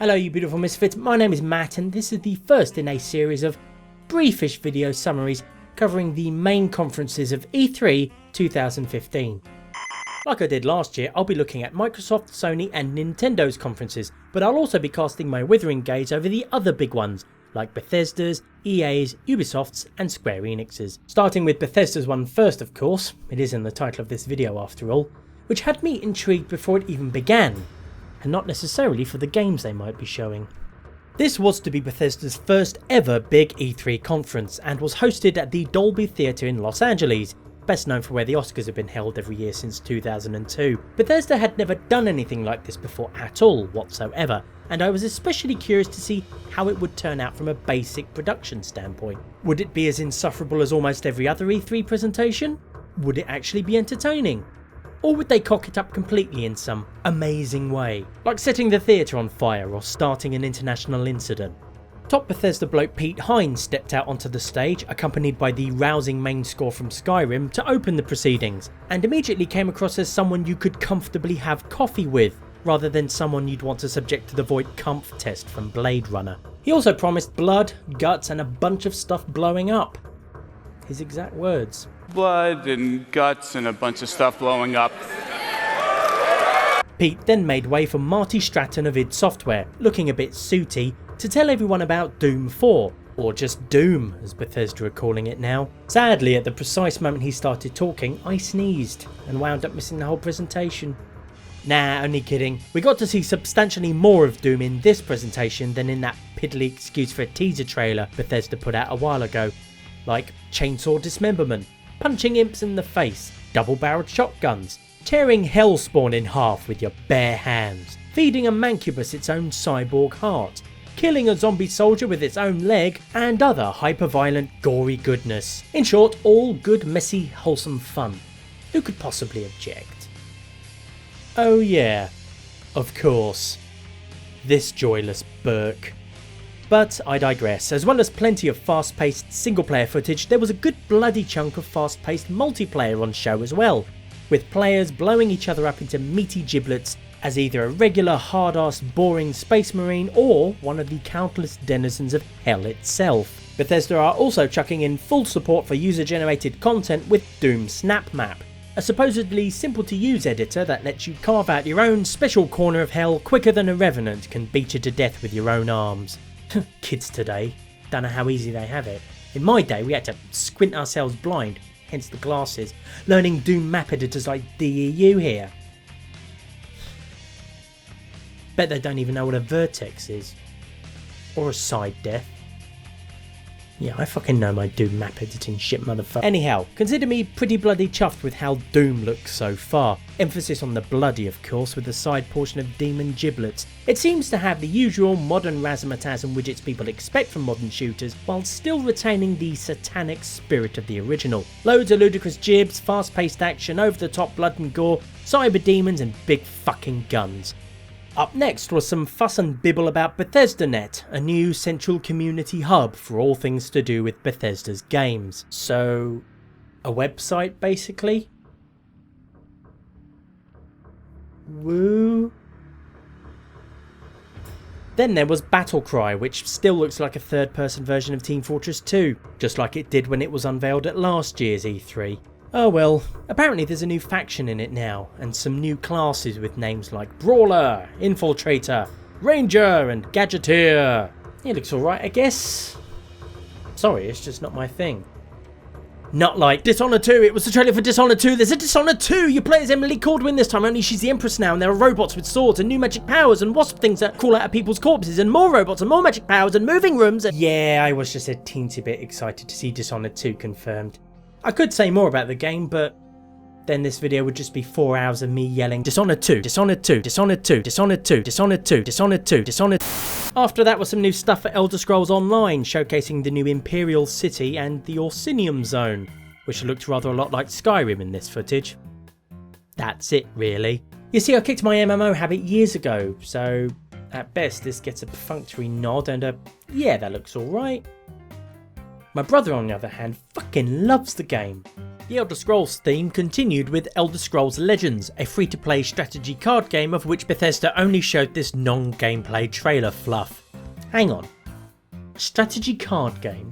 Hello you beautiful misfits, my name is Matt and this is the first in a series of briefish video summaries covering the main conferences of E3 2015. Like I did last year, I'll be looking at Microsoft, Sony and Nintendo's conferences, but I'll also be casting my withering gaze over the other big ones, like Bethesda's, EA's, Ubisoft's and Square Enix's. Starting with Bethesda's one first of course, it is in the title of this video after all, which had me intrigued before it even began, and not necessarily for the games they might be showing. This was to be Bethesda's first ever big E3 conference and was hosted at the Dolby Theatre in Los Angeles, best known for where the Oscars have been held every year since 2002. Bethesda had never done anything like this before at all whatsoever, and I was especially curious to see how it would turn out from a basic production standpoint. Would it be as insufferable as almost every other E3 presentation? Would it actually be entertaining? Or would they cock it up completely in some amazing way, like setting the theatre on fire or starting an international incident? Top Bethesda bloke Pete Hines stepped out onto the stage, accompanied by the rousing main score from Skyrim, to open the proceedings, and immediately came across as someone you could comfortably have coffee with, rather than someone you'd want to subject to the Void Comf test from Blade Runner. He also promised blood, guts and a bunch of stuff blowing up. His exact words. Blood and guts and a bunch of stuff blowing up. Pete then made way for Marty Stratton of id Software, looking a bit sooty, to tell everyone about Doom 4, or just Doom as Bethesda are calling it now. Sadly, at the precise moment he started talking, I sneezed and wound up missing the whole presentation. Nah, only kidding. We got to see substantially more of Doom in this presentation than in that piddly excuse for a teaser trailer Bethesda put out a while ago. Like chainsaw dismemberment, punching imps in the face, double-barreled shotguns, tearing Hellspawn in half with your bare hands, feeding a mancubus its own cyborg heart, killing a zombie soldier with its own leg, and other hyper-violent, gory goodness. In short, all good, messy, wholesome fun. Who could possibly object? Oh yeah, of course. This joyless Burke. But I digress. As well as plenty of fast-paced single-player footage, there was a good bloody chunk of fast-paced multiplayer on show as well, with players blowing each other up into meaty giblets as either a regular hard-ass boring space marine or one of the countless denizens of hell itself. Bethesda are also chucking in full support for user-generated content with Doom Snap Map, a supposedly simple-to-use editor that lets you carve out your own special corner of hell quicker than a revenant can beat you to death with your own arms. Kids today, don't know how easy they have it. In my day we had to squint ourselves blind, hence the glasses, learning Doom map editors like DEU here. Bet they don't even know what a vertex is. Or a side death. Yeah, I fucking know my Doom map editing shit, motherfucker. Anyhow, consider me pretty bloody chuffed with how Doom looks so far. Emphasis on the bloody, of course, with the side portion of demon giblets. It seems to have the usual modern razzmatazz and widgets people expect from modern shooters, while still retaining the satanic spirit of the original. Loads of ludicrous jibs, fast-paced action, over-the-top blood and gore, cyber demons and big fucking guns. Up next was some fuss and bibble about BethesdaNet, a new central community hub for all things to do with Bethesda's games. So, a website basically? Woo? Then there was Battlecry, which still looks like a third-person version of Team Fortress 2, just like it did when it was unveiled at last year's E3. Oh well, apparently there's a new faction in it now, and some new classes with names like Brawler, Infiltrator, Ranger and Gadgeteer. It looks alright I guess. Sorry, it's just not my thing. Not like Dishonored 2, it was the trailer for Dishonored 2, there's a Dishonored 2, you play as Emily Caldwin this time, only she's the Empress now, and there are robots with swords and new magic powers and wasp things that crawl out of people's corpses and more robots and more magic powers and moving rooms and... Yeah, I was just a teensy bit excited to see Dishonored 2 confirmed. I could say more about the game, but then this video would just be 4 hours of me yelling Dishonored 2, Dishonored 2, Dishonored 2, Dishonored 2, Dishonored 2, Dishonored 2, Dishonored. After that was some new stuff for Elder Scrolls Online, showcasing the new Imperial City and the Orsinium Zone, which looked rather a lot like Skyrim in this footage. That's it really. You see, I kicked my MMO habit years ago, so at best this gets a perfunctory nod and a yeah, that looks alright. My brother on the other hand fucking loves the game. The Elder Scrolls theme continued with Elder Scrolls Legends, a free-to-play strategy card game of which Bethesda only showed this non-gameplay trailer fluff. Hang on. Strategy card game?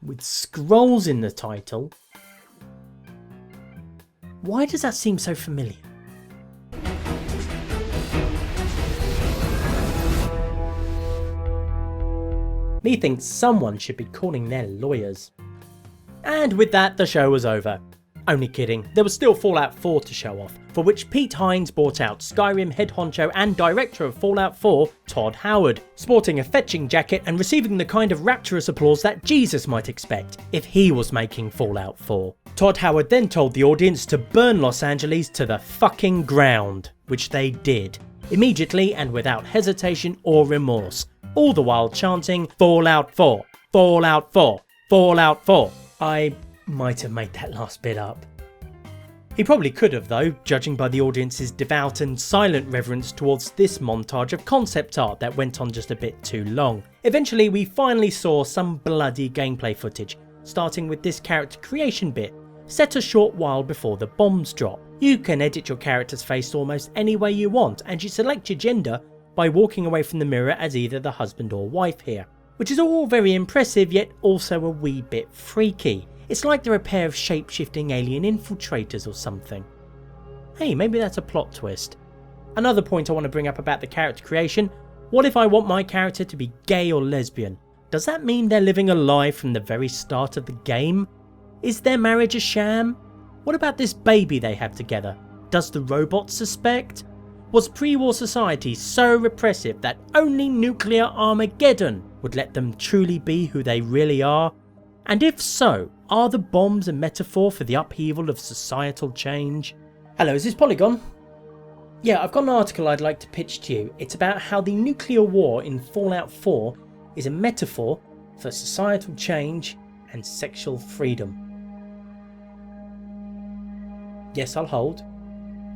With scrolls in the title? Why does that seem so familiar? Methinks someone should be calling their lawyers. And with that, the show was over. Only kidding, there was still Fallout 4 to show off, for which Pete Hines brought out Skyrim head honcho and director of Fallout 4, Todd Howard, sporting a fetching jacket and receiving the kind of rapturous applause that Jesus might expect if he was making Fallout 4. Todd Howard then told the audience to burn Los Angeles to the fucking ground, which they did, immediately and without hesitation or remorse, all the while chanting Fallout 4, Fallout 4, Fallout 4. I might have made that last bit up. He probably could have though, judging by the audience's devout and silent reverence towards this montage of concept art that went on just a bit too long. Eventually we finally saw some bloody gameplay footage, starting with this character creation bit, set a short while before the bombs drop. You can edit your character's face almost any way you want, and you select your gender by walking away from the mirror as either the husband or wife here. Which is all very impressive, yet also a wee bit freaky. It's like they're a pair of shape-shifting alien infiltrators or something. Hey, maybe that's a plot twist. Another point I want to bring up about the character creation: what if I want my character to be gay or lesbian? Does that mean they're living a lie from the very start of the game? Is their marriage a sham? What about this baby they have together? Does the robot suspect? Was pre-war society so repressive that only nuclear Armageddon would let them truly be who they really are? And if so, are the bombs a metaphor for the upheaval of societal change? Hello, is this Polygon? Yeah, I've got an article I'd like to pitch to you. It's about how the nuclear war in Fallout 4 is a metaphor for societal change and sexual freedom. Yes, I'll hold.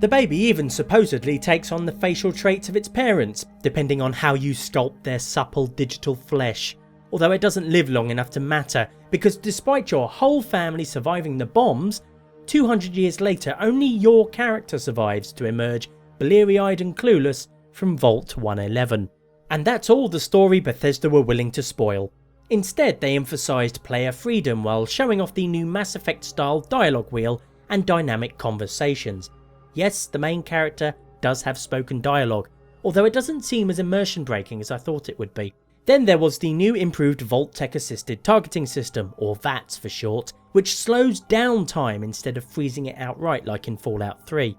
The baby even supposedly takes on the facial traits of its parents, depending on how you sculpt their supple digital flesh. Although it doesn't live long enough to matter, because despite your whole family surviving the bombs, 200 years later only your character survives to emerge bleary-eyed and clueless from Vault 111. And that's all the story Bethesda were willing to spoil. Instead, they emphasised player freedom while showing off the new Mass Effect style dialogue wheel and dynamic conversations. Yes, the main character does have spoken dialogue, although it doesn't seem as immersion breaking as I thought it would be. Then there was the new improved Vault-Tec assisted targeting system, or VATS for short, which slows down time instead of freezing it outright like in Fallout 3.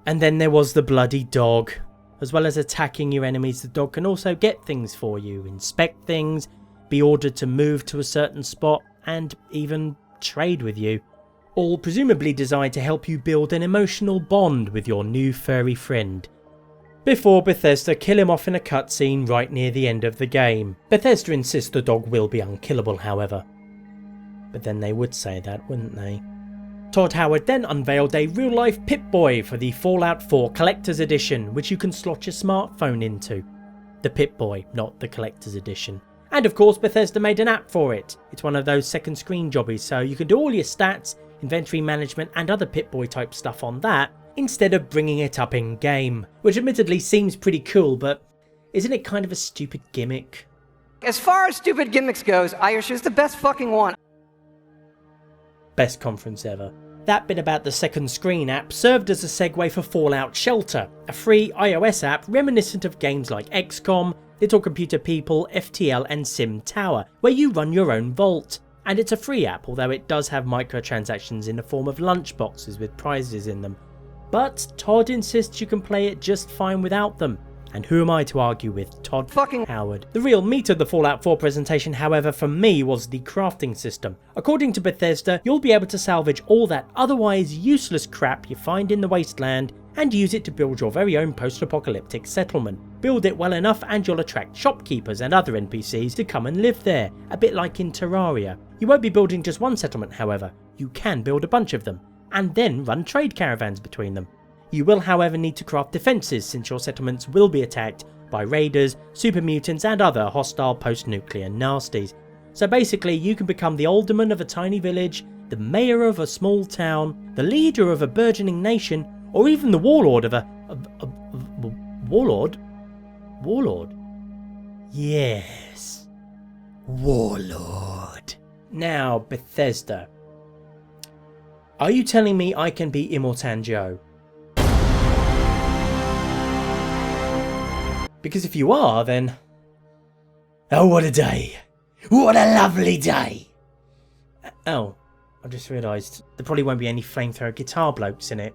And then there was the bloody dog. As well as attacking your enemies, the dog can also get things for you, inspect things, be ordered to move to a certain spot, and even trade with you. All presumably designed to help you build an emotional bond with your new furry friend. Before Bethesda kill him off in a cutscene right near the end of the game. Bethesda insists the dog will be unkillable, however. But then they would say that, wouldn't they? Todd Howard then unveiled a real-life Pip-Boy for the Fallout 4 Collector's Edition, which you can slot your smartphone into. The Pip-Boy, not the Collector's Edition. And of course Bethesda made an app for it. It's one of those second screen jobbies, so you can do all your stats, inventory management and other Pip-Boy type stuff on that, instead of bringing it up in game, which admittedly seems pretty cool, but isn't it kind of a stupid gimmick? As far as stupid gimmicks goes, Irish is the best fucking one. Best conference ever. That bit about the second screen app served as a segue for Fallout Shelter, a free iOS app reminiscent of games like XCOM, Little Computer People, FTL and Sim Tower, where you run your own vault. And it's a free app, although it does have microtransactions in the form of lunchboxes with prizes in them. But Todd insists you can play it just fine without them. And who am I to argue with Todd fucking Howard? The real meat of the Fallout 4 presentation, however, for me was the crafting system. According to Bethesda, you'll be able to salvage all that otherwise useless crap you find in the wasteland and use it to build your very own post-apocalyptic settlement. Build it well enough and you'll attract shopkeepers and other NPCs to come and live there, a bit like in Terraria. You won't be building just one settlement, however. You can build a bunch of them, and then run trade caravans between them. You will, however, need to craft defences since your settlements will be attacked by raiders, super mutants and other hostile post-nuclear nasties. So basically you can become the alderman of a tiny village, the mayor of a small town, the leader of a burgeoning nation, or even the warlord of a warlord? Warlord? Yes. Warlord. Now, Bethesda. Are you telling me I can be Immortan Joe? Because if you are, then... Oh, what a day. What a lovely day. Oh, I just realised there probably won't be any flamethrower guitar blokes in it.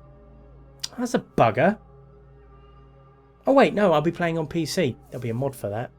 That's a bugger. Oh wait, no, I'll be playing on PC. There'll be a mod for that.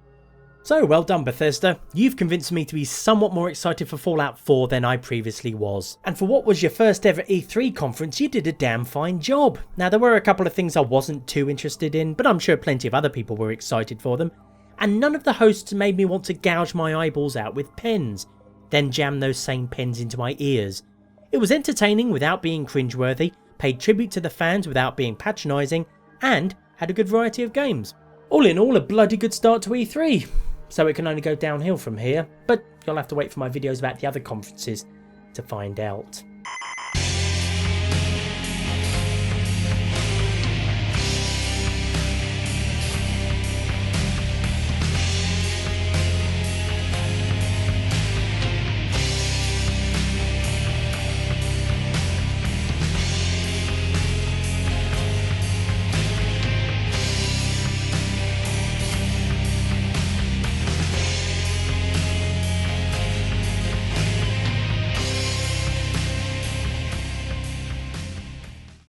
So, well done Bethesda. You've convinced me to be somewhat more excited for Fallout 4 than I previously was. And for what was your first ever E3 conference, you did a damn fine job. Now, there were a couple of things I wasn't too interested in, but I'm sure plenty of other people were excited for them. And none of the hosts made me want to gouge my eyeballs out with pens, then jam those same pens into my ears. It was entertaining without being cringeworthy, paid tribute to the fans without being patronising, and had a good variety of games. All in all, a bloody good start to E3. So it can only go downhill from here, but you'll have to wait for my videos about the other conferences to find out.